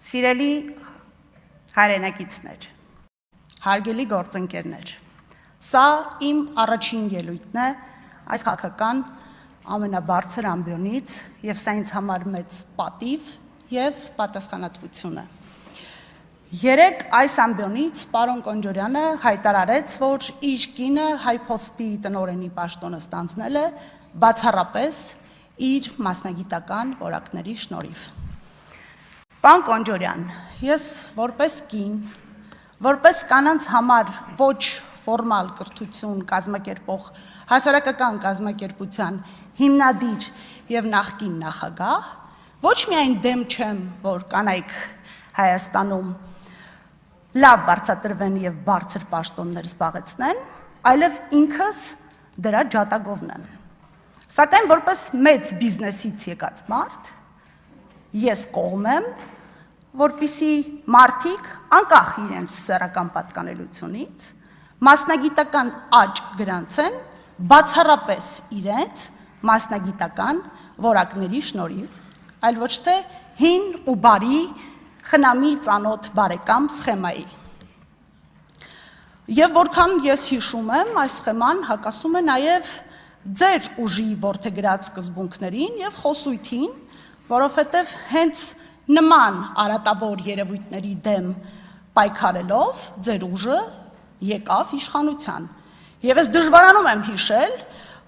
Սիրելի հայրենակիցներ, հարգելի գործընկերներ, սա իմ առաջին ելույթն է այս քաղաքական ամենաբարձր ամբիոնից եւ սա ինձ համար մեծ պատիվ եւ պատասխանատվություն է։ Երեկ այս ամբիոնից պարոն Կոնջորյանը հայտարարեց, որ իր կինը Հայփոստի տնօրենի պաշտոնը ստանձնել է բացառապես իր մասնագիտական որակների շնորհիվ։ Պարոն Կոնջորյան, ես որպես կին, որպես կանանց համար ոչ ֆորմալ կրթություն կազմակերպող հասարակական կազմակերպության հիմնադիր եւ նախկին նախագահ, ոչ միայն դեմ չեմ, որ կանայք Հայաստանում լավ վարձատրվեն եւ բարձր պաշտոններ զբաղեցնեն, այլև ինքս դրա ջատագովն եմ։ Սակայն որպես մեծ բիզնեսից եկած մարդ, ես կողմ եմ, որպեսզի մարդիկ անկախ իրենց սեռական պատկանելությունից մասնագիտական աճ գրանցեն բացառապես իրենց մասնագիտական որակների շնորհիվ, այլ ոչ թե հին ու բարի խնամի ծանոթ բարեկամ սխեմայի։ Եվ որքան ես հիշում եմ, այս սխեման հակասում է նաև ձեր ուժի որդեգրած սկզբունքներին եւ խոսույթին, որովհետեւ հենց նման արատավոր երևույթների դեմ պայքարելով ձեր ուժը եկավ իշխանության։ Եվ ես դժվարանում եմ հիշել,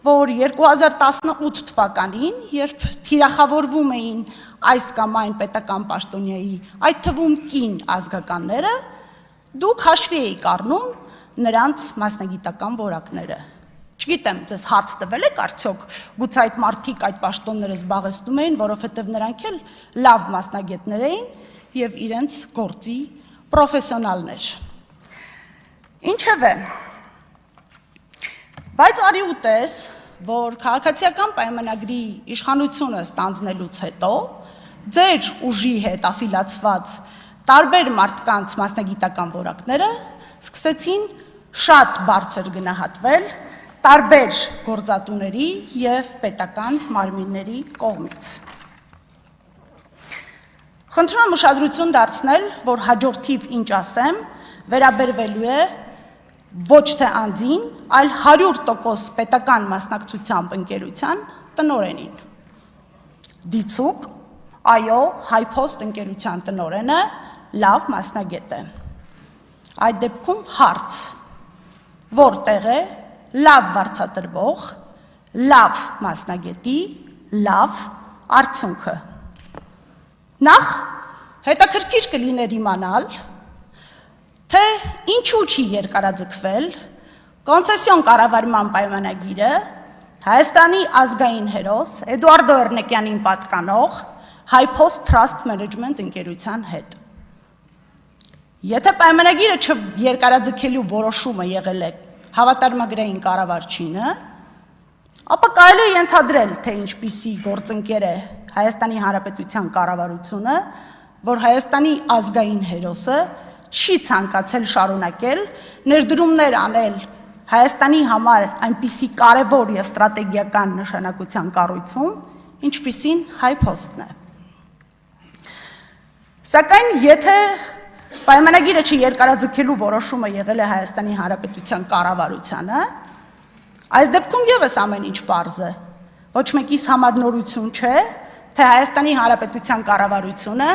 որ 2018 թվականին, երբ թիրախավորվում էին այս կամ այն պետական պաշտոնյայի, այդ թվում կին ազգականները, դուք հաշվի էիք առնում նրանց մասնագիտական որակները։ Չգիտեմ, ձեզ հարց տվել եք արդյոք, գուցե այդ մարդիկ այդ պաշտոնները զբաղեցնում էին, որովհետև նրանք էլ լավ մասնագետներ էին եւ իրենց գործի պրոֆեսիոնալներ։ Ինչևէ, բայց արի ու տես, որ քաղաքացիական պայմանագրի իշխանությունը ստանձնելուց հետո ձեր ուժի հետ աֆիլացված տարբեր մարդկանց մասնագիտական որակները սկսեցին շատ բարձր գնահատվել տարբեր գործատուների եւ պետական մարմինների կողմից։ Խնդրում եմ ուշադրություն դարձնել, որ հաջորդիվ ինչ ասեմ, վերաբերվելու է ոչ թե անձին, այլ 100% պետական մասնակցությամբ ընկերության տնօրենին։ Դիցուկ, այո, Հայփոստ ընկերության տնօրենը լավ մասնագետ է։ Այդ դեպքում հարց, որտեղ է լավ վարձատրվող, լավ մասնագետի, լավ արդյունքը։ Նախ հետաքրքիր կլիներ իմանալ, թե ինչու չի երկարաձգվել կոնցեսիոն կառավարման պայմանագիրը Հայաստանի ազգային հերոս Էդուարդո Էրնեկյանին պատկանող Հայփոստ Trust Management ընկերության հետ։ Եթե պայմանագիրը չերկարաձգելու որոշումը եղել է հավատարմագրային կառավարչինը, ապա կարելի է ենթադրել, թե ինչպիսի գործընկեր է Հայաստանի Հանրապետության կառավարությունը, որ Հայաստանի ազգային հերոսը չի ցանկացել շարունակել ներդրումներ անել Հայաստանի համար այնպիսի կարևոր եւ ստրատեգիական նշանակության կառույցում, ինչպիսին Հայփոստն է։ Սակայն եթե պայմանագիրը չերկարաձգելու որոշումը եղել է Հայաստանի Հանրապետության կառավարությանը, այս դեպքում եւս ամեն ինչ պարզ է։ Ոչ մեկիս համար նորություն չէ, թե Հայաստանի Հանրապետության կառավարությունը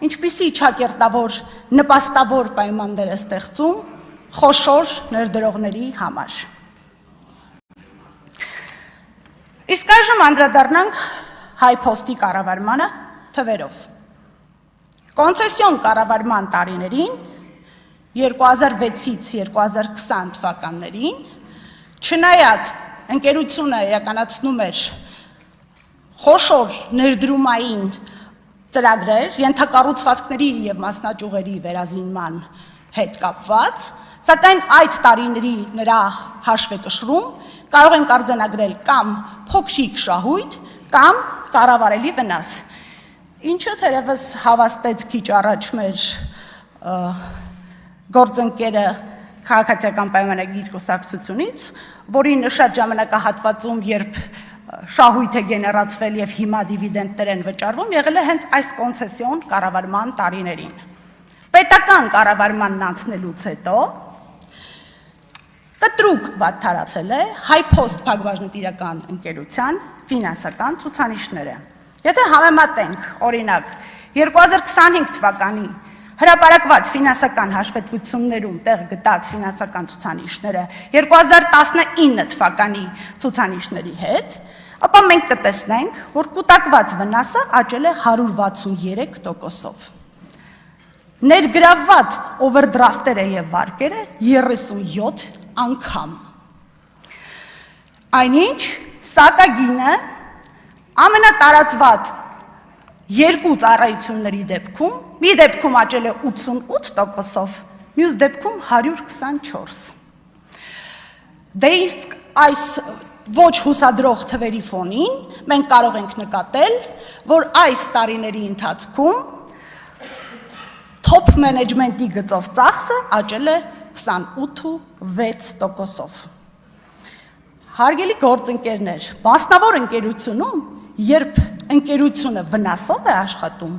ինչպիսի ճակերտավոր նպաստավոր պայմաններ է ստեղծում խոշոր ներդրողների համար։ Իսկ այժմ անդրադառնանք Հայփոստի կառավարմանը թվերով։ Կոնցեսիոն կառավարման տարիներին 2006-ից 2020 թվականներին, չնայած ընկերությունը իրականացնում էր խոշոր ներդրումային ծրագրեր, ենթակառուցվածքների եւ մասնաճյուղերի վերազինման հետ կապված, սակայն այդ տարիների նրա հաշվեկշռում կարող ենք արձանագրել կամ փոքրիկ շահույթ, կամ կառավարելի վնաս, ինչը թերևս հավաստեց քիչ առաջ մեր գործընկերը քաղաքացիական պայմանագիր կուսակցությունից, որի նշած ժամանակահատվածում, երբ շահույթ է գեներացվել եւ հիմա դիվիդենդներ են վճարվում, եղել է հենց այս կոնցեսիոն կառավարման տարիներին։ Պետական կառավարմանն անցնելուց հետո կտրուկ վատթարացել է HighPost փակbaşնետիրական ընկերության ֆինանսական ցուցանիշները։ Եթե համեմատենք, օրինակ, 2025 թվականի հրապարակված ֆինանսական հաշվետվություններում տեղ գտած ֆինանսական ցուցանիշները 2019 թվականի ցուցանիշների հետ, ապա մենք կտեսնենք, որ կուտակված վնասը աճել է 163%-ով։ Ներգրավված օվերդրաֆտերը եւ վարկերը 37 անգամ։ Այնինչ սակագինը ամենատարածված երկու ծառայությունների դեպքում, մի դեպքում աճել է 88%-ով, մյուս դեպքում 124։ Դե իսկ այս ոչ հուսադրող թվերի ֆոնին մենք կարող ենք նկատել, որ այս տարիների ընթացքում top management-ի գծով ծախսը աճել է 28.6%-ով։ Հարգելի գործընկերներ, մասնավոր ընկերությունում, երբ ընկերությունը վնասով է աշխատում,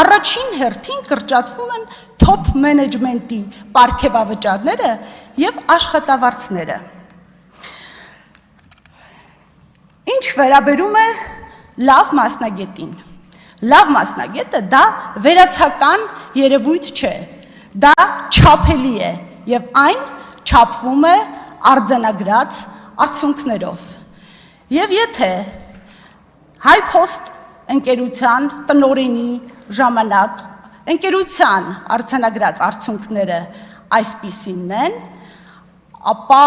առաջին հերթին կրճատվում են top management-ի պարգևավճարները եւ աշխատավարձները։ Ինչ վերաբերում է լավ մասնագետին։ Լավ մասնագետը դա վերացական երևույթ չէ, դա չափելի է եւ այն չափվում է արձանագրած արդյունքներով։ Եվ եթե HighPost ընկերության տնօրենի ժամանակ ընկերության արձանագրած արդյունքները այսպիսինն են, ապա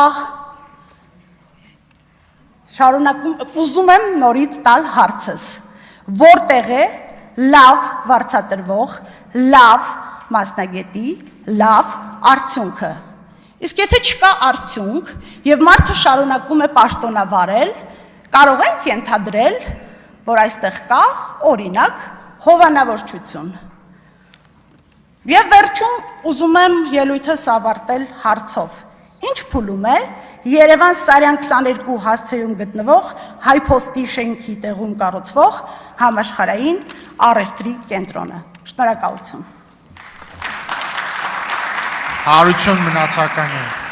շարունակում ուզում եմ նորից տալ հարցս, որտեղ է լավ վարձատրվող, լավ մասնագետի, լավ արդյունքը։ Իսկ եթե չկա արդյունք եւ մարդը շարունակում է պաշտոնավարել, կարող ենք ենթադրել, որ այստեղ կա օրինակ հովանավորչություն։ Եվ վերջում ուզում եմ ելույթս ավարտել հարցով. ինչ փուլում է Երևան Սարյան 22 հասցեում գտնվող HighPost-ի շենքի տեղում կառուցվող համաշխարհային առևտրի կենտրոնը։ Շնորհակալություն։ Հարություն մնացականը։